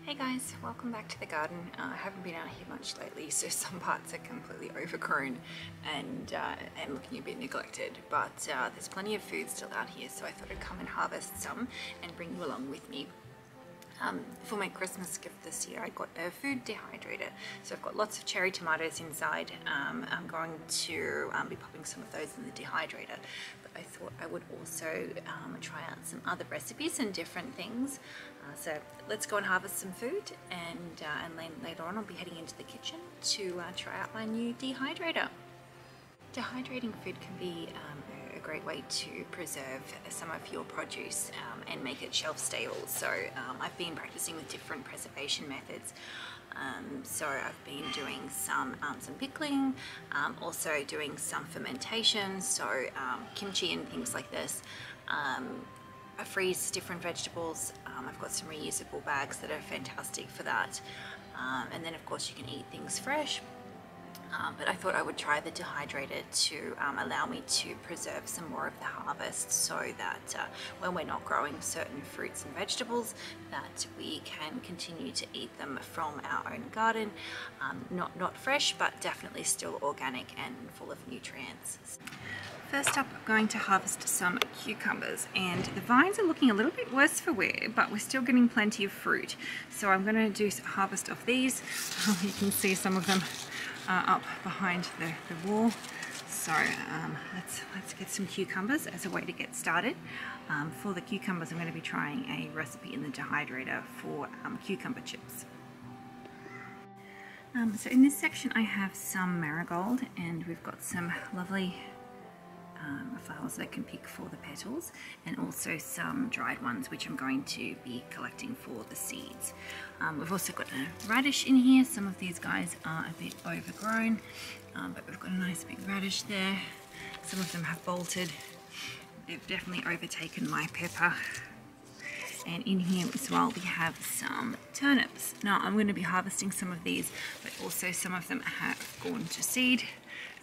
Hey guys, welcome back to the garden. I haven't been out here much lately, so some parts are completely overgrown and looking a bit neglected, but there's plenty of food still out here, so I thought I'd come and harvest some and bring you along with me. For my Christmas gift this year, I got a food dehydrator. So I've got lots of cherry tomatoes inside. I'm going to be popping some of those in the dehydrator. But I thought I would also try out some other recipes and different things. So let's go and harvest some food, and then later on I'll be heading into the kitchen to try out my new dehydrator. Dehydrating food can be a great way to preserve some of your produce and make it shelf stable. So I've been practicing with different preservation methods. So I've been doing some pickling, also doing some fermentation, so kimchi and things like this. I freeze different vegetables. I've got some reusable bags that are fantastic for that. And then of course you can eat things fresh. But I thought I would try the dehydrator to allow me to preserve some more of the harvest, so that when we're not growing certain fruits and vegetables, that we can continue to eat them from our own garden. Not fresh, but definitely still organic and full of nutrients. First up, I'm going to harvest some cucumbers, and the vines are looking a little bit worse for wear, but we're still getting plenty of fruit. So I'm going to do a harvest of these. You can see some of them up behind the wall. So let's get some cucumbers as a way to get started. For the cucumbers, I'm going to be trying a recipe in the dehydrator for cucumber chips. So in this section I have some marigold, and we've got some lovely flowers that I can pick for the petals, and also some dried ones which I'm going to be collecting for the seeds. We've also got a radish in here. Some of these guys are a bit overgrown, but we've got a nice big radish there. Some of them have bolted. They've definitely overtaken my pepper. And in here as well we have some turnips. Now I'm going to be harvesting some of these, but also some of them have gone to seed.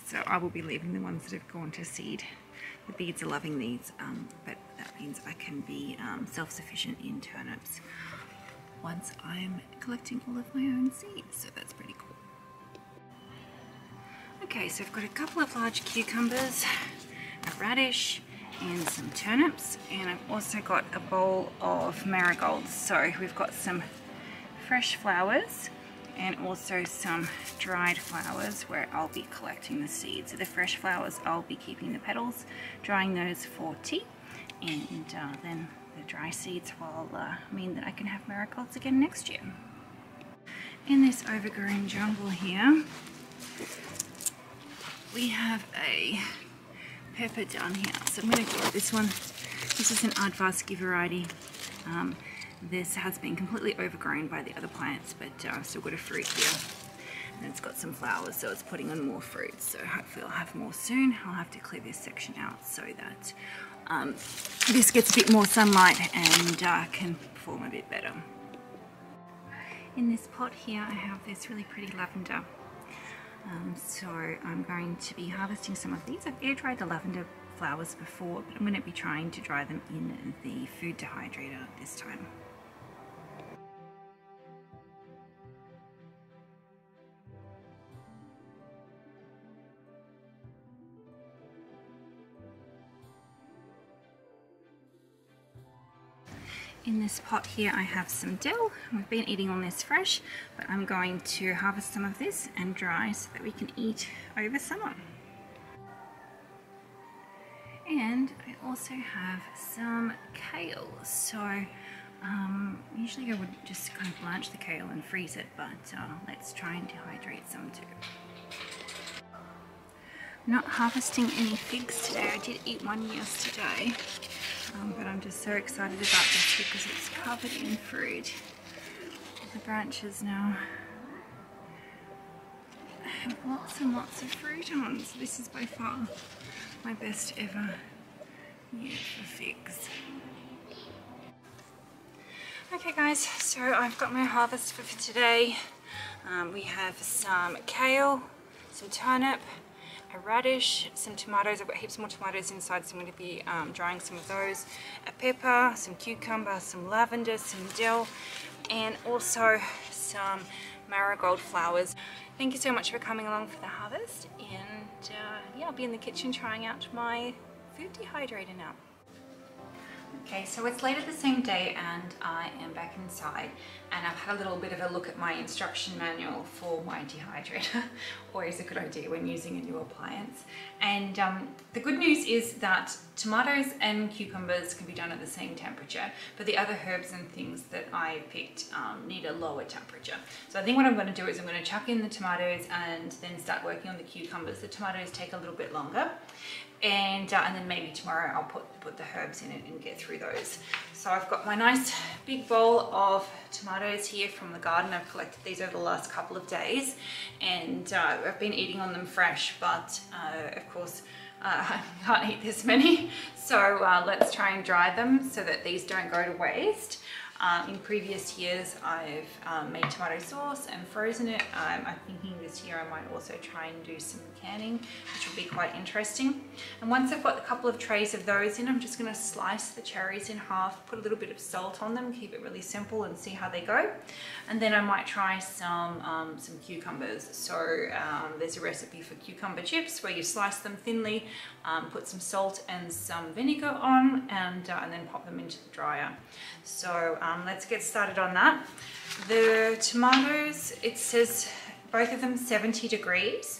So I will be leaving the ones that have gone to seed. The bees are loving these, but that means I can be self-sufficient in turnips once I'm collecting all of my own seeds, so that's pretty cool. Okay, so I've got a couple of large cucumbers, a radish, and some turnips, and I've also got a bowl of marigolds. So we've got some fresh flowers and also some dried flowers where I'll be collecting the seeds. So the fresh flowers I'll be keeping the petals, drying those for tea, and then the dry seeds will mean that I can have marigolds again next year. In this overgrown jungle here, we have a pepper down here. So I'm going to get this one. This is an Advarski variety. This has been completely overgrown by the other plants, but I've still got a fruit here, and it's got some flowers, so it's putting on more fruit. So hopefully I'll have more soon. I'll have to clear this section out so that this gets a bit more sunlight and can perform a bit better. In this pot here I have this really pretty lavender. So I'm going to be harvesting some of these. I've air dried the lavender flowers before, but I'm going to be trying to dry them in the food dehydrator this time. In this pot here I have some dill. We've been eating on this fresh, but I'm going to harvest some of this and dry so that we can eat over summer. And I also have some kale. So usually I would just kind of blanch the kale and freeze it, but let's try and dehydrate some too. I'm not harvesting any figs today. I did eat one yesterday. But I'm just so excited about this because it's covered in fruit. The branches now have lots and lots of fruit on, so this is by far my best ever year for figs. Okay guys, so I've got my harvest for today. We have some kale, some turnip, a radish, some tomatoes. I've got heaps more tomatoes inside, so I'm going to be drying some of those. A pepper, some cucumber, some lavender, some dill, and also some marigold flowers. Thank you so much for coming along for the harvest, and yeah, I'll be in the kitchen trying out my food dehydrator now. Okay, so it's later the same day and I am back inside, and I've had a little bit of a look at my instruction manual for my dehydrator. Always a good idea when using a new appliance. And the good news is that tomatoes and cucumbers can be done at the same temperature, but the other herbs and things that I picked need a lower temperature. So I think what I'm going to do is I'm going to chuck in the tomatoes and then start working on the cucumbers. The tomatoes take a little bit longer. And then maybe tomorrow I'll put the herbs in it and get through those. So I've got my nice big bowl of tomatoes here from the garden. I've collected these over the last couple of days, and I've been eating on them fresh, but of course I can't eat this many. So let's try and dry them so that these don't go to waste. In previous years I've made tomato sauce and frozen it. I'm thinking this year I might also try and do some canning, which will be quite interesting. And once I've got a couple of trays of those in, I'm just going to slice the cherries in half, put a little bit of salt on them, keep it really simple, and see how they go. And then I might try some cucumbers. So there's a recipe for cucumber chips where you slice them thinly, put some salt and some vinegar on, and then pop them into the dryer. So let's get started on that. The tomatoes, it says both of them 70 degrees.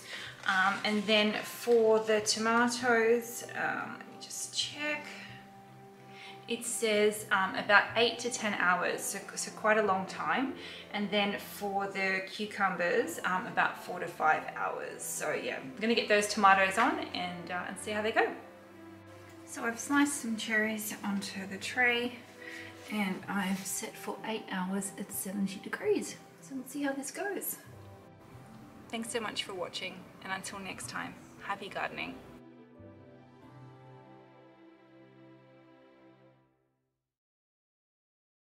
And then for the tomatoes, let me just check. It says about 8 to 10 hours, so quite a long time. And then for the cucumbers, about 4 to 5 hours. So yeah, I'm gonna get those tomatoes on and see how they go. So I've sliced some cherries onto the tray, and I've set for 8 hours at 70 degrees. So we'll see how this goes. Thanks so much for watching, and until next time, happy gardening.